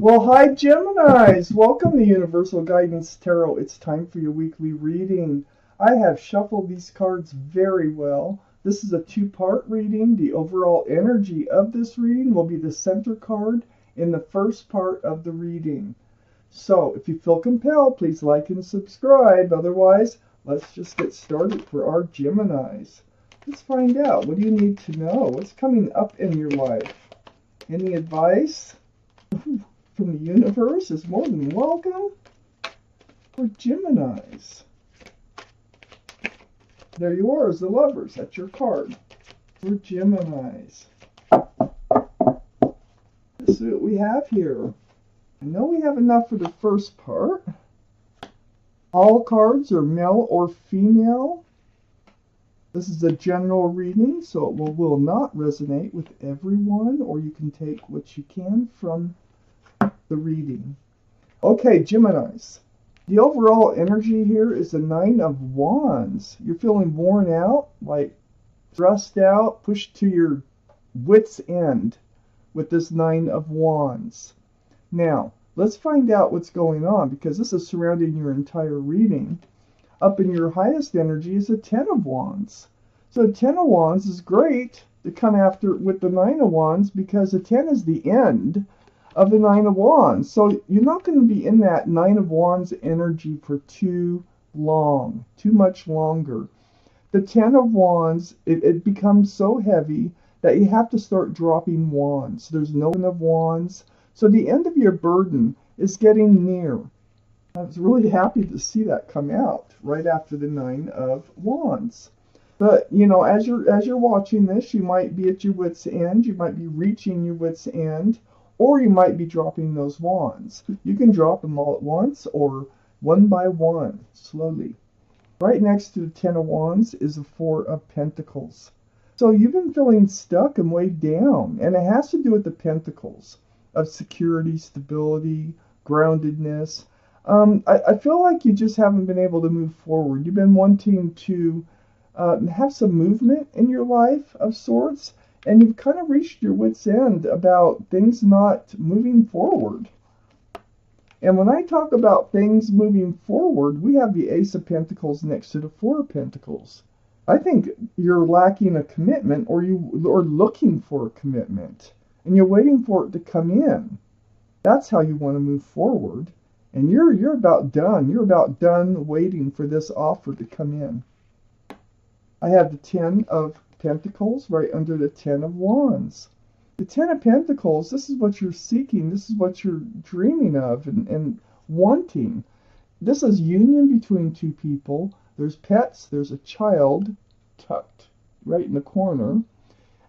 Well, hi Geminis! Welcome to Universal Guidance Tarot. It's time for your weekly reading. I have shuffled these cards very well. This is a two-part reading. The overall energy of this reading will be the center card in the first part of the reading. So, if you feel compelled, please like and subscribe. Otherwise, let's just get started for our Geminis. Let's find out. What do you need to know? What's coming up in your life? Any advice from the universe is more than welcome for Geminis. There you are as the Lovers. That's your card for Geminis. Let's see what we have here. I know we have enough for the first part. All cards are male or female. This is a general reading, so it will not resonate with everyone, or you can take what you can from the reading. Okay, Geminis. The overall energy here is the Nine of Wands. You're feeling worn out, like stressed out, pushed to your wit's end with this Nine of Wands. Now, let's find out what's going on, because this is surrounding your entire reading. Up in your highest energy is a Ten of Wands. So Ten of Wands is great to come after with the Nine of Wands, because the Ten is the end of the Nine of Wands. So you're not going to be in that Nine of Wands energy for too long, too much longer. The Ten of Wands, it becomes so heavy that you have to start dropping wands. There's no Ten of Wands. So the end of your burden is getting near. I was really happy to see that come out right after the Nine of Wands. But, you know, as you're watching this, you might be at your wit's end. You might be reaching your wit's end. Or you might be dropping those wands. You can drop them all at once or one by one, slowly. Right next to the Ten of Wands is the Four of Pentacles. So you've been feeling stuck and weighed down. And it has to do with the Pentacles of security, stability, groundedness. I feel like you just haven't been able to move forward. You've been wanting to have some movement in your life of sorts. And you've kind of reached your wit's end about things not moving forward. And when I talk about things moving forward, we have the Ace of Pentacles next to the Four of Pentacles. I think you're lacking a commitment, or you are looking for a commitment, and you're waiting for it to come in. That's how you want to move forward. And you're about done. You're about done waiting for this offer to come in. I have the Ten of Pentacles right under the Ten of Wands. The Ten of Pentacles, this is what you're seeking. This is what you're dreaming of and wanting. This is union between two people. There's pets. There's a child tucked right in the corner.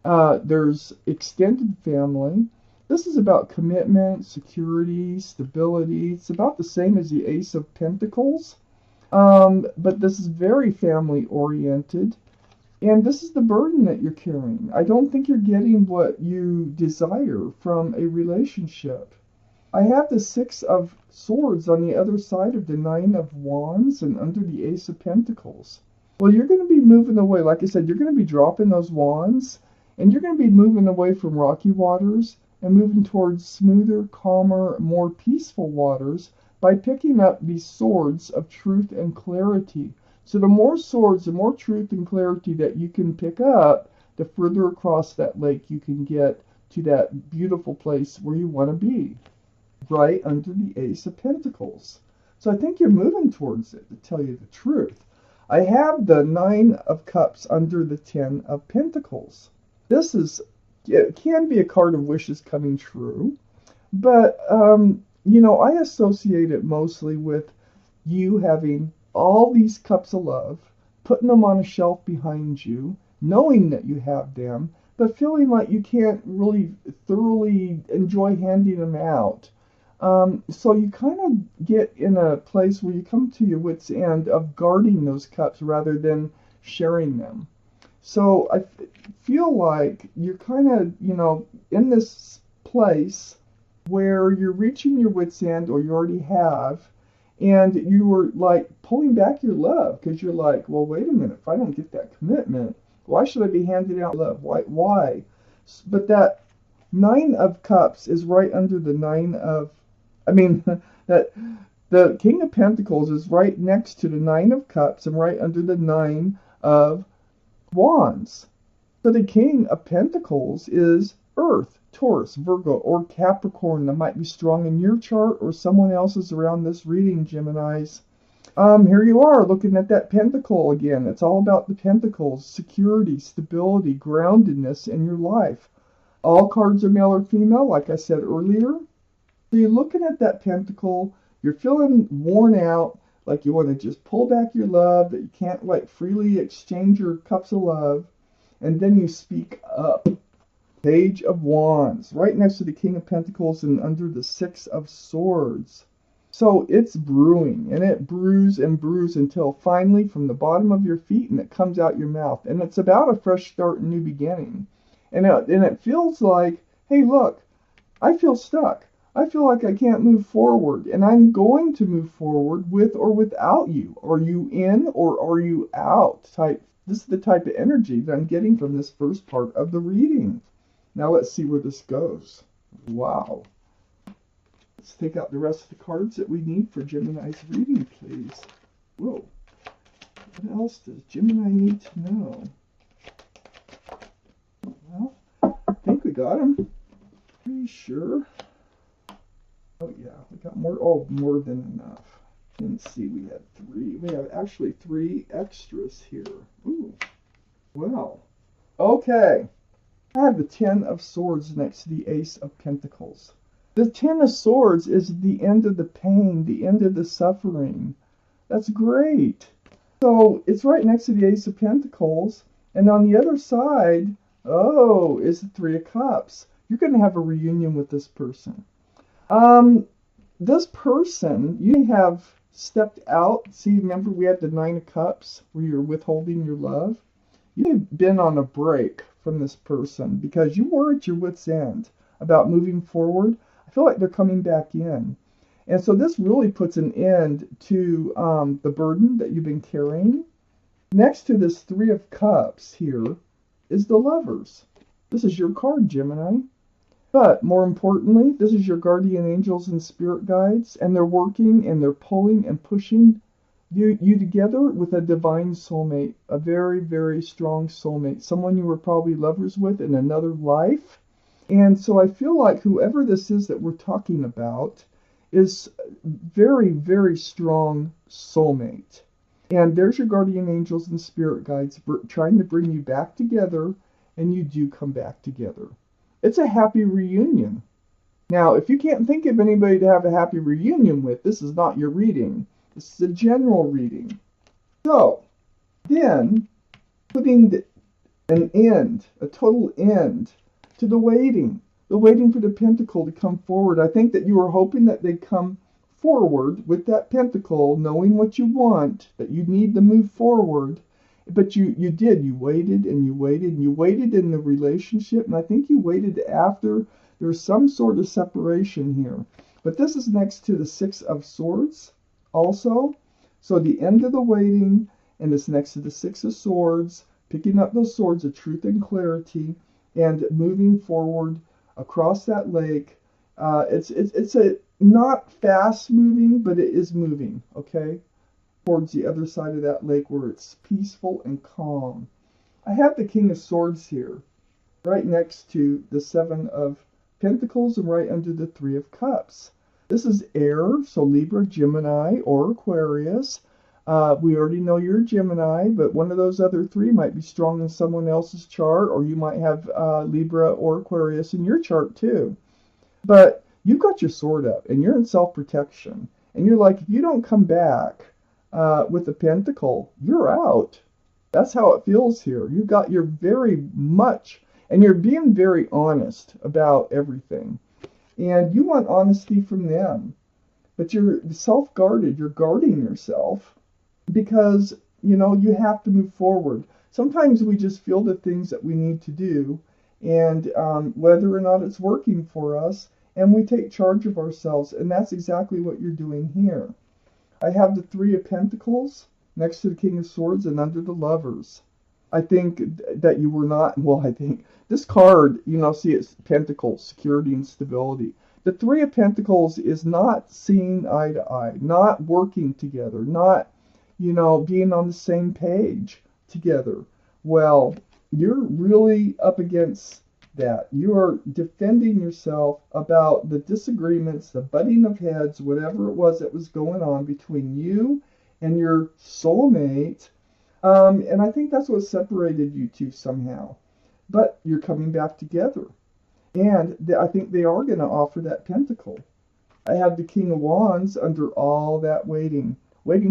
There's extended family. This is about commitment, security, stability. It's about the same as the Ace of Pentacles. But this is very family oriented. And this is the burden that you're carrying. I don't think you're getting what you desire from a relationship. I have the Six of Swords on the other side of the Nine of Wands and under the Ace of Pentacles. Well, you're going to be moving away. Like I said, you're going to be dropping those wands, and you're going to be moving away from rocky waters and moving towards smoother, calmer, more peaceful waters by picking up these swords of truth and clarity. So the more swords, the more truth and clarity that you can pick up, the further across that lake you can get to that beautiful place where you want to be, right under the Ace of Pentacles. So I think you're moving towards it, to tell you the truth. I have the Nine of Cups under the Ten of Pentacles. It can be a card of wishes coming true, but, you know, I associate it mostly with you having all these cups of love, putting them on a shelf behind you, knowing that you have them, but feeling like you can't really thoroughly enjoy handing them out. So you kind of get in a place where you come to your wit's end of guarding those cups rather than sharing them. So I feel like you're kind of, you know, in this place where you're reaching your wit's end, or you already have, and you were like pulling back your love, because you're like, well, wait a minute, if I don't get that commitment, why should I be handing out love? Why? But that Nine of Cups is right under the Nine of I mean, that the King of Pentacles is right next to the Nine of Cups and right under the Nine of Wands. So the King of Pentacles is Earth, Taurus, Virgo, or Capricorn. That might be strong in your chart or someone else's around this reading, Geminis. Here you are looking at that pentacle again. It's all about the pentacles, security, stability, groundedness in your life. All cards are male or female, like I said earlier. So you're looking at that pentacle, you're feeling worn out, like you want to just pull back your love, that you can't like freely exchange your cups of love, and then you speak up. Page of Wands, right next to the King of Pentacles and under the Six of Swords. So it's brewing, and it brews and brews until finally from the bottom of your feet and it comes out your mouth. And it's about a fresh start and new beginning. And it feels like, hey, look, I feel stuck. I feel like I can't move forward, and I'm going to move forward with or without you. Are you in or are you out? This is the type of energy that I'm getting from this first part of the reading. Now let's see where this goes. Wow. Let's take out the rest of the cards that we need for Gemini's reading, please. Whoa. What else does Gemini need to know? Well, I think we got them. Pretty sure. Oh yeah, we got more. Oh, more than enough. Didn't see we had three. We have actually three extras here. Ooh. Well. Okay. I have the Ten of Swords next to the Ace of Pentacles. The Ten of Swords is the end of the pain, the end of the suffering. That's great. So it's right next to the Ace of Pentacles. And on the other side, oh, is the Three of Cups. You're going to have a reunion with this person. This person, you have stepped out. See, remember we had the Nine of Cups where you're withholding your love? You've been on a break from this person because you were at your wit's end about moving forward. I feel like they're coming back in. And so this really puts an end to the burden that you've been carrying. Next to this Three of Cups here is the Lovers. This is your card, Gemini. But more importantly, this is your guardian angels and spirit guides, and they're working and they're pulling and pushing you together with a divine soulmate, a very, very strong soulmate, someone you were probably lovers with in another life. And so I feel like whoever this is that we're talking about is very, very strong soulmate. And there's your guardian angels and spirit guides trying to bring you back together, and you do come back together. It's a happy reunion. Now, if you can't think of anybody to have a happy reunion with, this is not your reading. This is a general reading. So, then, putting an end, a total end, to the waiting for the pentacle to come forward. I think that you were hoping that they'd come forward with that pentacle, knowing what you want, that you need to move forward. But you did. You waited and you waited and you waited in the relationship. And I think you waited after there was some sort of separation here. But this is next to the Six of Swords also. So the end of the waiting, and it's next to the Six of Swords, picking up those swords of truth and clarity and moving forward across that lake. It's a not fast moving, but it is moving, okay? Towards the other side of that lake where it's peaceful and calm. I have the King of Swords here, right next to the Seven of Pentacles and right under the Three of Cups. This is air, so Libra, Gemini, or Aquarius. We already know you're a Gemini, but one of those other three might be strong in someone else's chart, or you might have Libra or Aquarius in your chart too. But you've got your sword up, and you're in self-protection. And you're like, if you don't come back with the pentacle, you're out. That's how it feels here. You're very much, and you're being very honest about everything. And you want honesty from them. But you're self-guarded. You're guarding yourself because, you have to move forward. Sometimes we just feel the things that we need to do, and whether or not it's working for us, and we take charge of ourselves. And that's exactly what you're doing here. I have the Three of Pentacles next to the King of Swords and under the Lovers. I think that you were not, I think this card, see, it's Pentacles, security and stability. The Three of Pentacles is not seeing eye to eye, not working together, not, being on the same page together. Well, you're really up against that. You are defending yourself about the disagreements, the butting of heads, whatever it was that was going on between you and your soulmate. And I think that's what separated you two somehow. But you're coming back together. And I think they are going to offer that pentacle. I have the King of Wands under all that waiting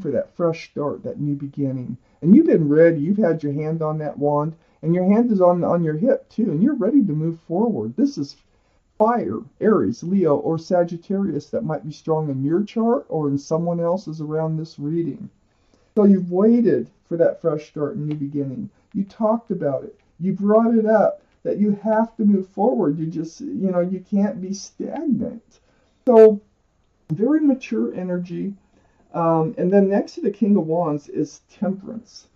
for that fresh start, that new beginning. And you've been ready. You've had your hand on that wand, and your hand is on your hip too, and you're ready to move forward. This is fire, Aries, Leo, or Sagittarius that might be strong in your chart or in someone else's around this reading. So you've waited for that fresh start and new beginning. You talked about it. You brought it up that you have to move forward. You just, you can't be stagnant. So very mature energy. And then next to the King of Wands is Temperance,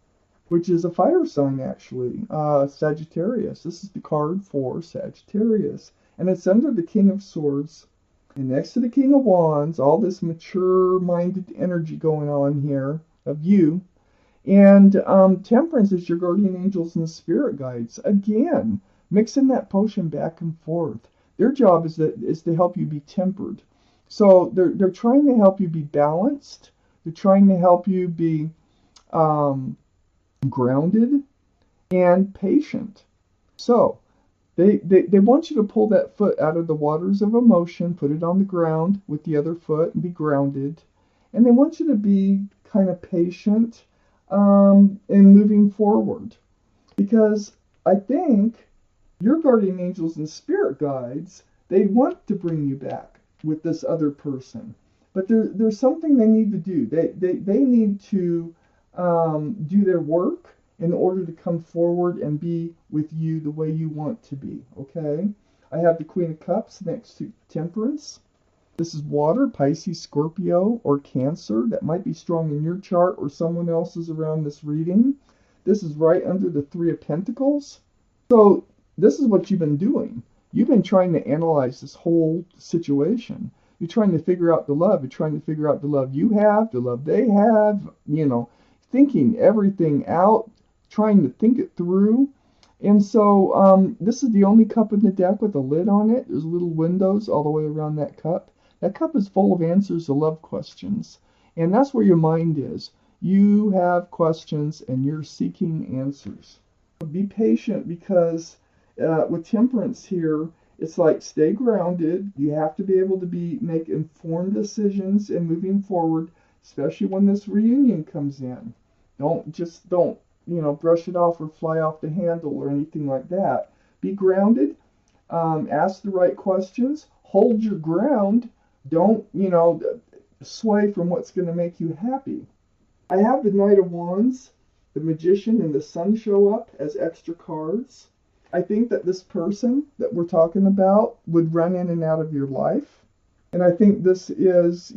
which is a fire sign, actually. Sagittarius. This is the card for Sagittarius. And it's under the King of Swords. And next to the King of Wands, all this mature-minded energy going on here of you. And Temperance is your guardian angels and spirit guides. Again, mixing that potion back and forth. Their job is to help you be tempered. So they're trying to help you be balanced. They're trying to help you be grounded and patient. So they want you to pull that foot out of the waters of emotion, put it on the ground with the other foot, and be grounded. And they want you to be kind of patient in moving forward. Because I think your guardian angels and spirit guides, they want to bring you back with this other person. But there's something they need to do. They need to do their work in order to come forward and be with you the way you want to be, okay? I have the Queen of Cups next to Temperance. This is water, Pisces, Scorpio, or Cancer. That might be strong in your chart or someone else's around this reading. This is right under the Three of Pentacles. So this is what you've been doing. You've been trying to analyze this whole situation. You're trying to figure out the love. You're trying to figure out the love you have, the love they have, thinking everything out, trying to think it through. And so this is the only cup in the deck with a lid on it. There's little windows all the way around that cup. That cup is full of answers to love questions. And that's where your mind is. You have questions and you're seeking answers. Be patient, because with Temperance here, it's like stay grounded. You have to be able to make informed decisions and moving forward, especially when this reunion comes in. Don't brush it off or fly off the handle or anything like that. Be grounded. Ask the right questions. Hold your ground. Don't, sway from what's going to make you happy. I have the Knight of Wands, the Magician, and the Sun show up as extra cards. I think that this person that we're talking about would run in and out of your life. And I think this is,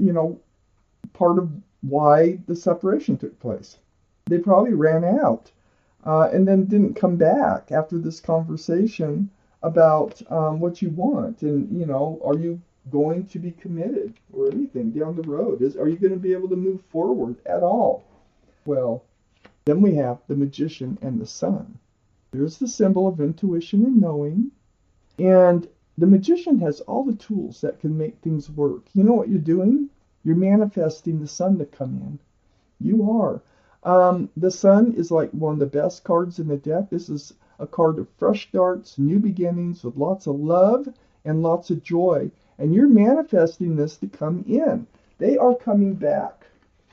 part of why the separation took place. They probably ran out and then didn't come back after this conversation about what you want. And, are you going to be committed or anything down the road? Are you going to be able to move forward at all? Well, then we have the Magician and the Sun. There's the symbol of intuition and knowing. And the Magician has all the tools that can make things work. You know what you're doing? You're manifesting the Sun to come in. You are. The Sun is like one of the best cards in the deck. This is a card of fresh starts, new beginnings with lots of love and lots of joy. And you're manifesting this to come in. They are coming back.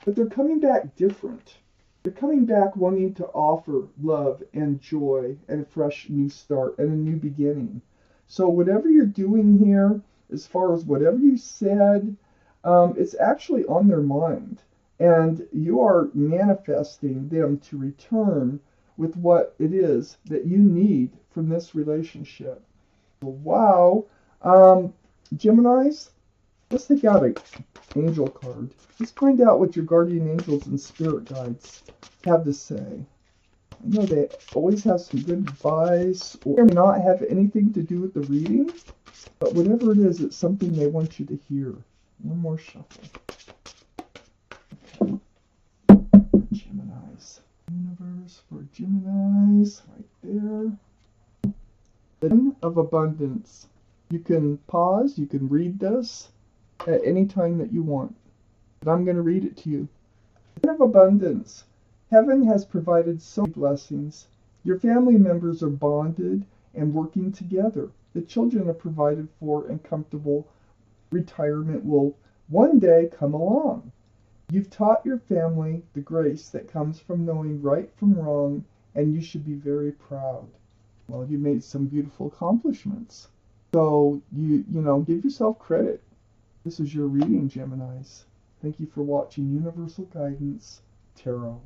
But they're coming back different. They're coming back wanting to offer love and joy and a fresh new start and a new beginning. So whatever you're doing here, as far as whatever you said, it's actually on their mind. And you are manifesting them to return with what it is that you need from this relationship. Wow. Geminis, let's take out an angel card. Let's find out what your guardian angels and spirit guides have to say. I know they always have some good advice, or may not have anything to do with the reading, but whatever it is, it's something they want you to hear. One more shuffle. Okay. Geminis. Universe for Geminis, right there. The Den of Abundance. You can pause, you can read this at any time that you want. But I'm going to read it to you. The Den of Abundance. Heaven has provided so many blessings. Your family members are bonded and working together. The children are provided for, and comfortable retirement will one day come along. You've taught your family the grace that comes from knowing right from wrong, and you should be very proud. Well, you made some beautiful accomplishments. So you know, give yourself credit. This is your reading, Geminis. Thank you for watching Universal Guidance Tarot.